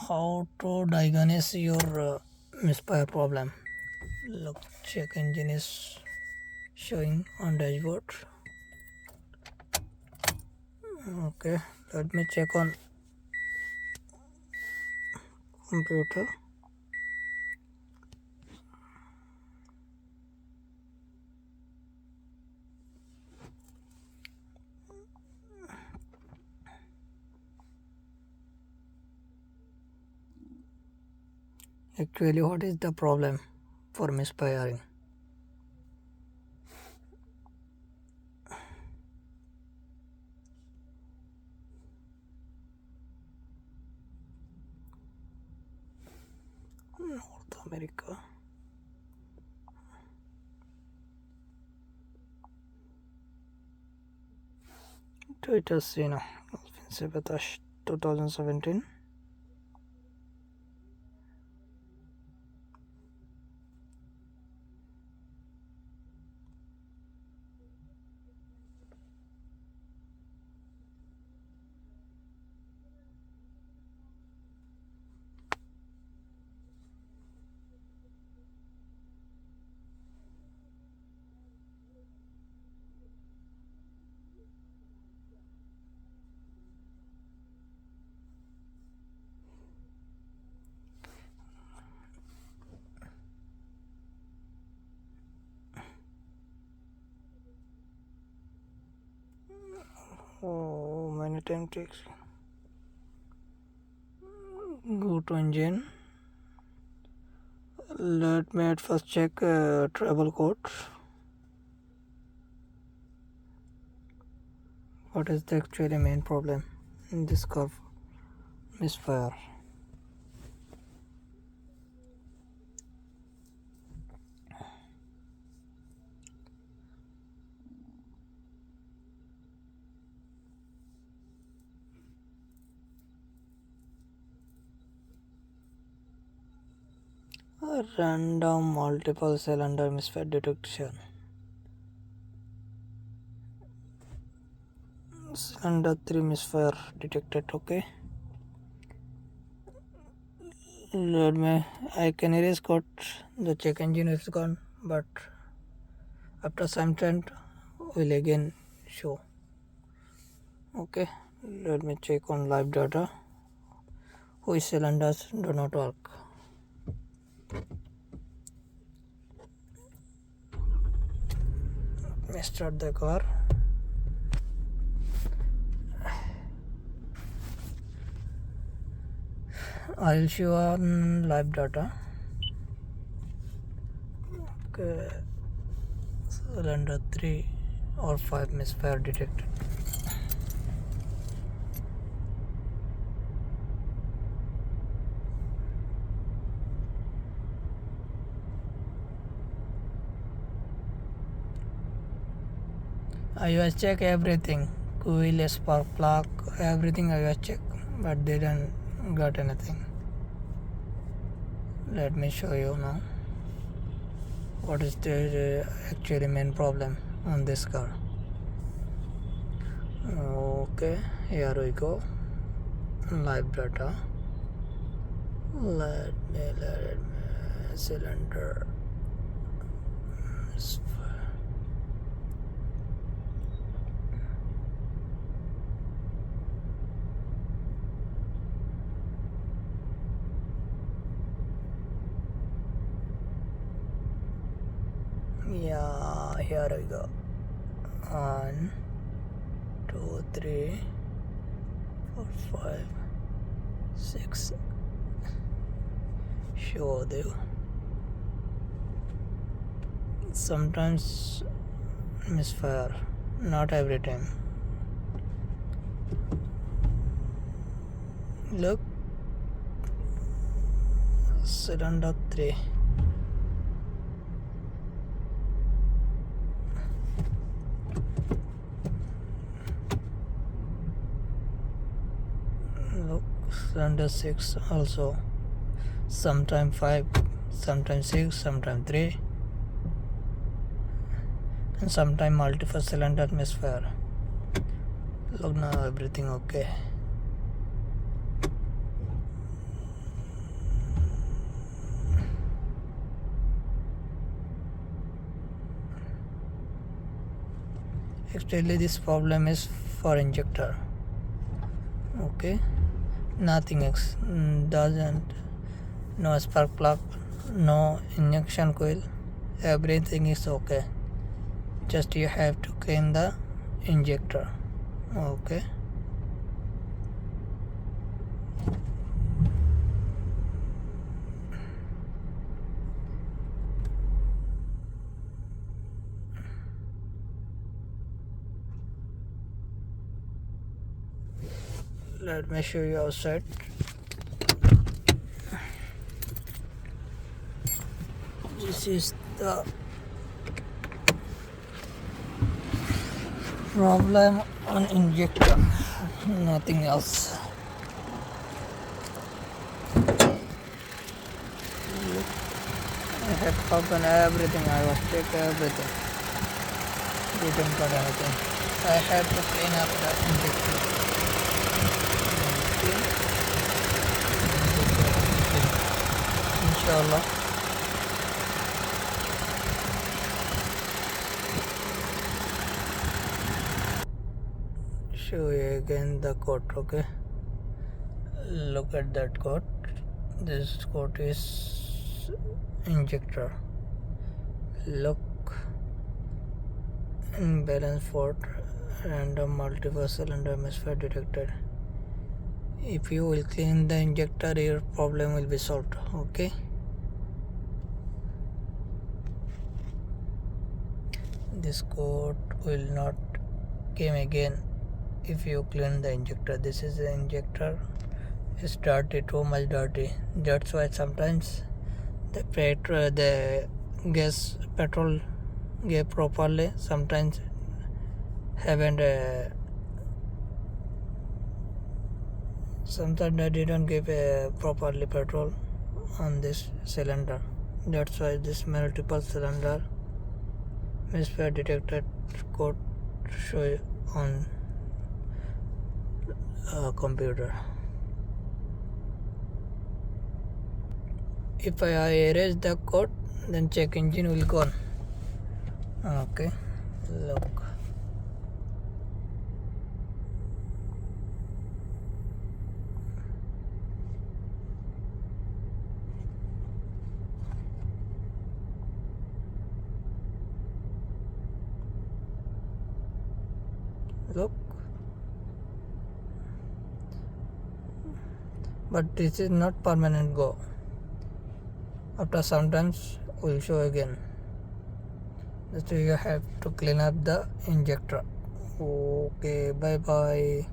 How to diagnose your misfire problem. Look, check engine is showing on dashboard. Okay, let me check on computer. Actually, what is the problem for misfiring? North America. Toyota Sienna 2017. Oh, many time takes. Go to engine. Let me at first check travel code. What is the actually main problem in this curve? Misfire. Random multiple cylinder misfire detection. Cylender3 misfire detected. Okay, let me. I can erase code. The check engine is gone, but after some time will again show. Okay, let me check on live data. Which cylinders do not work? Let me start the car. I'll show on live data. Okay, cylinder 3 or 5 misfire detected. I was check everything, coil, spark plug, everything I was check, but didn't got anything. Let me show you now what is the actually main problem on this car. Okay, here we go. Live data. Let me cylinder. Yeah, here we go. 1, 2, 3, 4, 5, 6. Show you. Sometimes misfire, not every time. Look, cylinder 3. Look, cylinder 6 also. Sometime 5, sometimes 6, sometimes 3, and sometime multiple cylinder misfire. Look, now everything okay. Actually this problem is for injector. Okay, nothing else. Doesn't, no spark plug, no injection coil, everything is okay. Just you have to clean the injector. Okay, let me show you outside. This is the problem on injector, nothing else. I have opened everything, I was checked everything. Didn't got anything. I had to clean up the injector. Inshallah. Show you again the code. Okay, look at that code. This code is injector. Look, imbalance fault, random multiple cylinder misfire detected. If you will clean the injector, your problem will be solved. Okay, this code will not come again if you clean the injector. This is the injector, it's dirty, too much dirty. That's why sometimes the gas petrol gave properly, sometimes haven't sometimes I didn't give properly petrol on this cylinder. That's why this multiple cylinder misfire detected code show on computer. If I erase the code, then check engine will gone. Okay, look. Look, but this is not permanent go. After sometimes will show again. So you have to clean up the injector. Okay, bye bye.